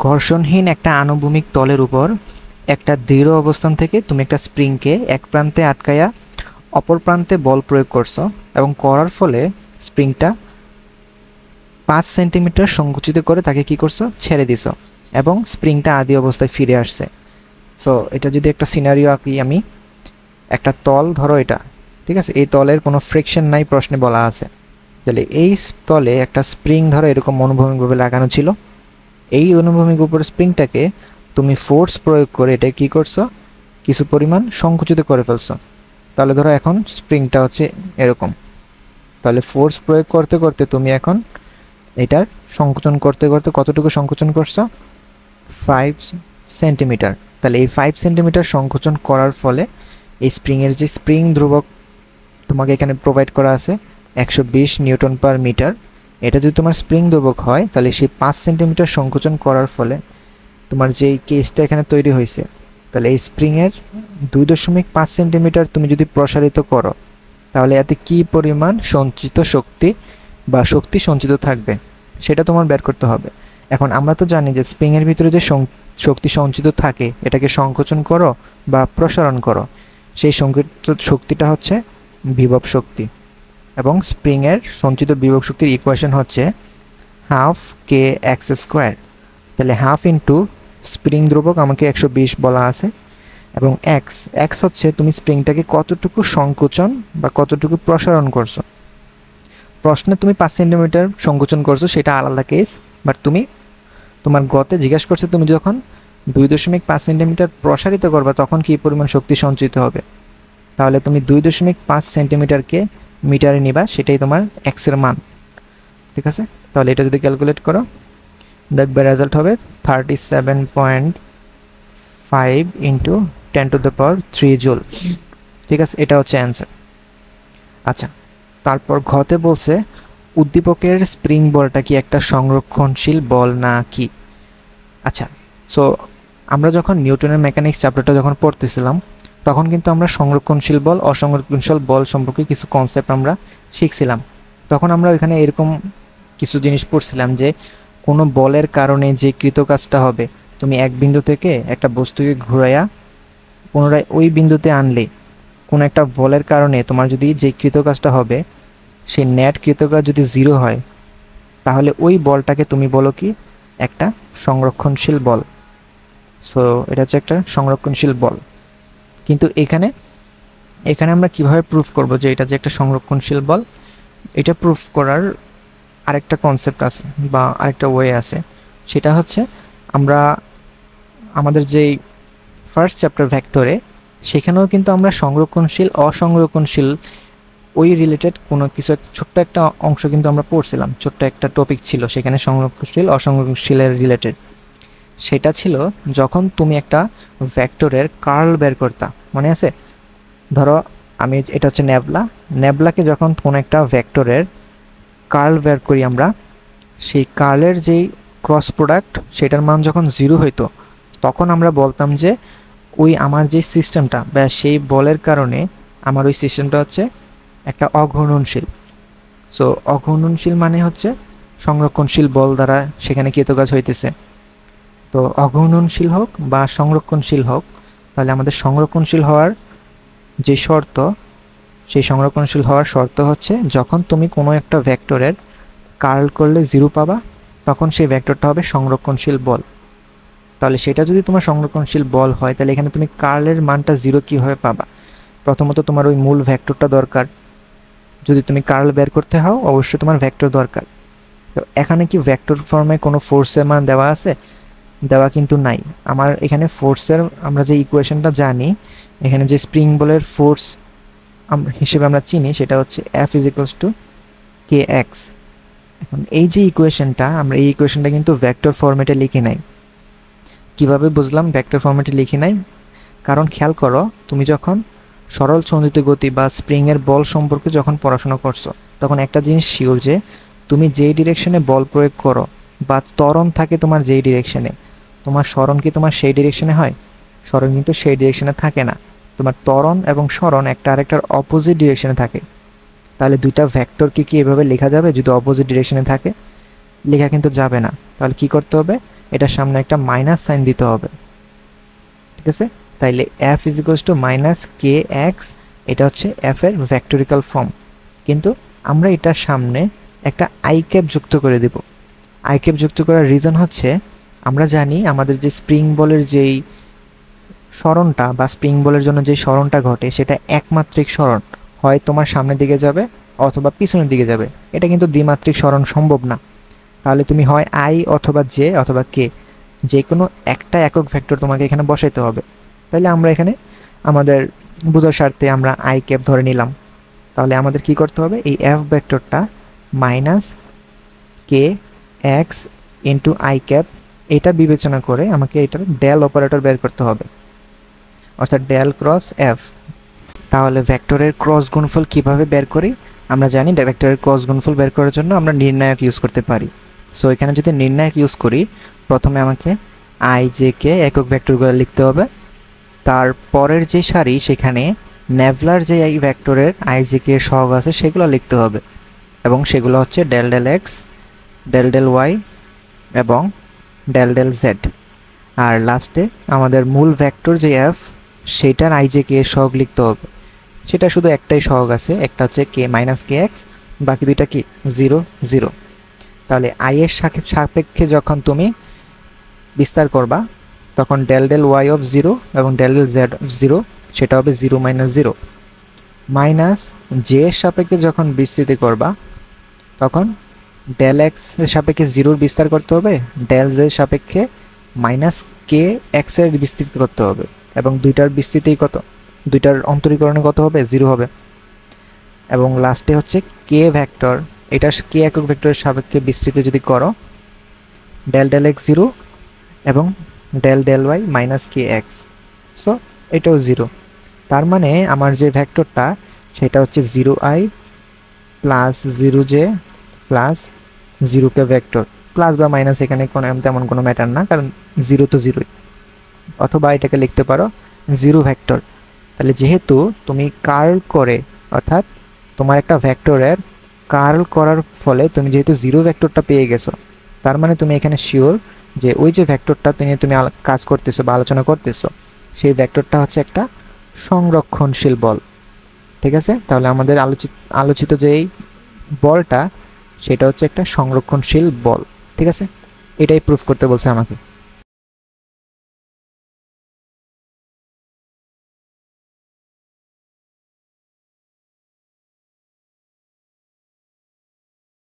ঘর্ষণহীন একটা আনুভূমিক তলের উপর একটা দৃঢ় অবস্থান থেকে তুমি একটা স্প্রিংকে এক প্রান্তে আটকায়া অপর প্রান্তে বল প্রয়োগ করছো এবং করার ফলে স্প্রিংটা 5 সেন্টিমিটার সংকুচিত করে তাকে কি করছো, ছেড়ে দিছো এবং স্প্রিংটা আদি অবস্থায় ফিরে আসছে। সো এটা যদি একটা সিনারিও আঁকি, আমি একটা তল ধরো, এটা ঠিক আছে, এই তলের কোনো ফ্রিকশন নাই প্রশ্নে বলা আছে। তাহলে এই তলে একটা স্প্রিং ধরো এরকম অনুভূমিকভাবে লাগানো ছিল। এই অনুভূমিক উপর স্প্রিংটাকে তুমি ফোর্স প্রয়োগ করে এটা কি করছো, কিছু পরিমাণ সংকুচিত করে ফেলছো। তাহলে ধরো এখন স্প্রিংটা হচ্ছে এরকম। তাহলে ফোর্স প্রয়োগ করতে করতে তুমি এখন এটার সংকোচন করতে করতে কতটুকু সংকোচন করছো, 5 সেন্টিমিটার। তাহলে এই 5 সেন্টিমিটার সংকোচন করার ফলে এই স্প্রিংয়ের যে স্প্রিং ধ্রুবক তোমাকে এখানে প্রোভাইড করা আছে 120 নিউটন পার মিটার, এটা যদি তোমার স্প্রিং ধ্রুবক হয় তাহলে সেই 5 সেন্টিমিটার সংকোচন করার ফলে তোমার যেই কেসটা এখানে তৈরি হয়েছে, তাহলে এই স্প্রিংয়ের 2.5 সেন্টিমিটার তুমি যদি প্রসারিত করো তাহলে এতে কী পরিমাণ সঞ্চিত শক্তি বা শক্তি সঞ্চিত থাকবে সেটা তোমার বের করতে হবে। এখন আমরা তো জানি যে স্প্রিংয়ের ভিতরে যে শক্তি সঞ্চিত থাকে এটাকে সংকোচন করো বা প্রসারণ করো, সেই সংকীর্ণ শক্তিটা হচ্ছে বিভব শক্তি। এবং স্প্রিংয়ের সঞ্চিত বিভব শক্তির ইকুয়েশন হচ্ছে হাফ কে এক্স স্কোয়ার। তাহলে হাফ ইন্টু স্প্রিং ধ্রুবক আমাকে 120 বলা আছে এবং এক্স হচ্ছে তুমি স্প্রিংটাকে কতটুকু সংকোচন বা কতটুকু প্রসারণ করছো। প্রশ্নে তুমি 5 সেন্টিমিটার সংকোচন করছো, সেটা আলাদা কেস, বাট তুমি তোমার গতে জিজ্ঞাসা করছে তুমি যখন 2.5 সেন্টিমিটার প্রসারিত করবা তখন কী পরিমাণ শক্তি সঞ্চিত হবে। তাহলে তুমি 2.5 সেন্টিমিটারকে মিটারে নিবা, সেটাই তোমার এক্সের মান, ঠিক আছে। তাহলে এটা যদি ক্যালকুলেট করো দেখবে রেজাল্ট হবে 37.5 ইন্টু 10⁻³ জুল, ঠিক আছে। এটা হচ্ছে অ্যান্সার। আচ্ছা, তারপর ঘতে বলছে উদ্দীপকের স্প্রিং বলটা কি একটা সংরক্ষণশীল বল না কি। আচ্ছা, সো আমরা যখন নিউটনের মেকানিক্স চ্যাপ্টারটা যখন পড়তেছিলাম তখন কিন্তু আমরা সংরক্ষণশীল বল অসংরক্ষণশীল বল সম্পর্কে কিছু কনসেপ্ট আমরা শিখছিলাম। তখন আমরা ওইখানে এরকম কিছু জিনিস পড়ছিলাম যে কোনো বলের কারণে যে কৃতকাজটা হবে, তুমি এক বিন্দু থেকে একটা বস্তুকে ঘুরাইয়া পুনরায় ওই বিন্দুতে আনলে কোনো একটা বলের কারণে তোমার যদি যে কৃতকাজটা হবে সেই নেট কৃতকাজ যদি 0 হয় তাহলে ওই বলটাকে তুমি বলো কি, একটা সংরক্ষণশীল বল। সো এটা হচ্ছে একটা সংরক্ষণশীল বল। কিন্তু এখানে আমরা কিভাবে প্রুফ করব যে এটা যে একটা সংরক্ষণশীল বল, এটা প্রুফ করার আরেকটা কনসেপ্ট আছে বা আরেকটা ওয়ে আছে। সেটা হচ্ছে আমরা আমাদের যেই ফার্স্ট চ্যাপ্টার ভেক্টরে সেখানেও কিন্তু আমরা সংরক্ষণশীল অসংরক্ষণশীল ওই রিলেটেড কোনো কিছু ছোট্ট একটা অংশ কিন্তু আমরা পড়ছিলাম, ছোট্ট একটা টপিক ছিল সেখানে সংরক্ষণশীল অসংরক্ষণশীলের রিলেটেড। সেটা ছিল যখন তুমি একটা ভেক্টরের কার্ল বের করতা, মনে আছে? ধরো আমি এটা হচ্ছে নেবলাকে যখন কোনো একটা ভেক্টরের কার্ল বের করি আমরা, সেই কার্লের যেই ক্রস প্রোডাক্ট সেটার মান যখন 0 হইতো তখন আমরা বলতাম যে ওই আমার যে সিস্টেমটা বা সেই বলের কারণে আমার ওই সিস্টেমটা হচ্ছে একটা অঘূর্ণনশীল। সো অঘূর্ণনশীল মানে হচ্ছে সংরক্ষণশীল বল দ্বারা সেখানে কৃতকাজ হইতেছে। তো অঘূর্ণনশীল হোক বা সংরক্ষণশীল হোক, তাহলে আমাদের সংরক্ষণশীল হওয়ার যে শর্ত, সেই সংরক্ষণশীল হওয়ার শর্ত হচ্ছে যখন তুমি কোনো একটা ভেক্টরের কার্ল করলে 0 পাবা তখন সেই ভেক্টরটা হবে সংরক্ষণশীল বল। তাহলে সেটা যদি তোমার সংরক্ষণশীল বল হয় তাহলে এখানে তুমি কার্লের মানটা 0 কীভাবে পাবা? প্রথমত তোমার ওই মূল ভেক্টরটা দরকার। যদি তুমি কার্ল বের করতে হও অবশ্যই তোমার ভেক্টর দরকার। তো এখানে কি ভেক্টর ফর্মে কোনো ফোর্সের মান দেওয়া আছে? দেওয়া কিন্তু নাই। আমার এখানে ফোর্সের আমরা যে ইকুয়েশনটা জানি, এখানে যে স্প্রিং বলের ফোর্স হিসেবে আমরা চিনি সেটা হচ্ছে F = kx। এখন এই যে ইকুয়েশনটা, আমরা এই ইকুয়েশনটা কিন্তু ভেক্টর ফরম্যাটে লিখি নাই। কিভাবে বুঝলাম ভেক্টর ফরম্যাটে লিখি নাই? কারণ খেয়াল করো, তুমি যখন সরল সঞ্চিত গতি বা স্প্রিংয়ের বল সম্পর্কে যখন পড়াশোনা করছো তখন একটা জিনিস শিওর যে তুমি যেই ডিরেকশনে বল প্রয়োগ করো বা ত্বরণ থাকে তোমার যেই ডিরেকশনে, তোমার সরণ কি তোমার সেই ডিরেকশনে হয়? সরণ কিন্তু সেই ডিরেকশনে থাকে না। তোমার ত্বরণ এবং সরণ একটা আরেকটার অপোজিট ডিরেকশনে থাকে। তাহলে দুইটা ভেক্টরকে কি এভাবে লেখা যাবে যদি অপোজিট ডিরেকশনে থাকে? লেখা কিন্তু যাবে না। তাহলে কি করতে হবে? এটার সামনে একটা মাইনাস সাইন দিতে হবে, ঠিক আছে? তাইলে F is equals to minus k x, এটা হচ্ছে এফ এর ভেক্টরিক্যাল ফর্ম। কিন্তু আমরা এটার সামনে একটা আই ক্যাপ যুক্ত করে দেব। আই ক্যাপ যুক্ত করার রিজন হচ্ছে আমরা জানি আমাদের যে স্প্রিং বলের যেই সরণটা বা স্প্রিং বলের জন্য যে সরণটা ঘটে সেটা একমাত্রিক সরণ, হয় তোমার সামনের দিকে যাবে অথবা পিছনের দিকে যাবে। এটা কিন্তু দ্বিমাত্রিক সরণ সম্ভব না। তাহলে তুমি হয় আই অথবা জে অথবা কে, যে কোনো একটা একক ভেক্টর তোমাকে এখানে বসাইতে হবে। তাহলে আমরা এখানে আমাদের বোঝার স্বার্থে আমরা আই ক্যাপ ধরে নিলাম। তাহলে আমাদের কি করতে হবে, এই এফ ভেক্টরটা minus k x into i cap, এটা বিবেচনা করে আমাকে এটার ডেল অপারেটর বের করতে হবে, অর্থাৎ ডেল ক্রস এফ। তাহলে ভেক্টরের ক্রস গুণফল কিভাবে বের করি? আমরা জানি ভেক্টরের ক্রস গুণফল বের করার জন্য আমরা নির্ণায়ক ইউজ করতে পারি। সো এখানে যদি নির্ণায়ক ইউজ করি, প্রথমে আমাকে আই জে কে একক ভেক্টরগুলো লিখতে হবে। তার পরের যে সারি সেখানে নেভলার যে এই ভেক্টরের আই জে কে সহগ আছে সেগুলো লিখতে হবে, এবং সেগুলো হচ্ছে del del x, del del Y এবং ডেল ডেল জেড। আর লাস্টে আমাদের মূল ভেক্টর যে এফ সেটার আই জে কে সহগ লিখতে হবে। সেটা শুধু একটাই সহগ আছে, একটা হচ্ছে কে মাইনাস কে এক্স, বাকি দুইটা কি 0 0। তাহলে আই এর সাপেক্ষে যখন তুমি বিস্তার করবা তখন ডেল ডেল ওয়াই অফ 0 এবং ডেল ডেল জেড অফ 0 সেটা হবে 0 মাইনাস 0। মাইনাস জে এর সাপেক্ষে যখন বিস্তৃতি করবা তখন ডেল এক্স এর সাপেক্ষে 0 বিস্তার করতে হবে, ডেল জে এর সাপেক্ষে মাইনাস কে এক্স এর বিস্তৃতি করতে হবে, এবং দুইটার বিস্তৃতি কত, দুইটার অন্তরীকরণে কত হবে, 0 হবে। এবং লাস্টে হচ্ছে কে ভেক্টর, এটা কে একক ভেক্টরের সাপেক্ষে বিস্তৃতি যদি করো, ডেল ডেল এক্স 0 এবং del del Y minus k x, so এটাও 0। তার মানে আমার যে ভেক্টরটা সেটা হচ্ছে 0i plus 0j plus 0k vector. Plus বা মাইনাস এখানে কোনো তেমন কোনো ম্যাটার না, কারণ 0 তো 0ই। অথবা এটাকে লিখতে পারো 0 ভেক্টর। তাহলে যেহেতু তুমি কার্ল করে, অর্থাৎ তোমার একটা ভেক্টরের কার্ল করার ফলে তুমি যেহেতু 0 ভেক্টরটা পেয়ে গেছো, তার মানে তুমি এখানে শিওর যে ওই যে ভেক্টরটা তুমি কাজ করতেছো বা আলোচনা করতেছো সেই ভেক্টরটা হচ্ছে একটা সংরক্ষণশীল বল, ঠিক আছে? তাহলে আমাদের আলোচিত যেই বলটা সেটা হচ্ছে একটা সংরক্ষণশীল বল, ঠিক আছে? এটাই প্রুফ করতে বলছে আমাকে।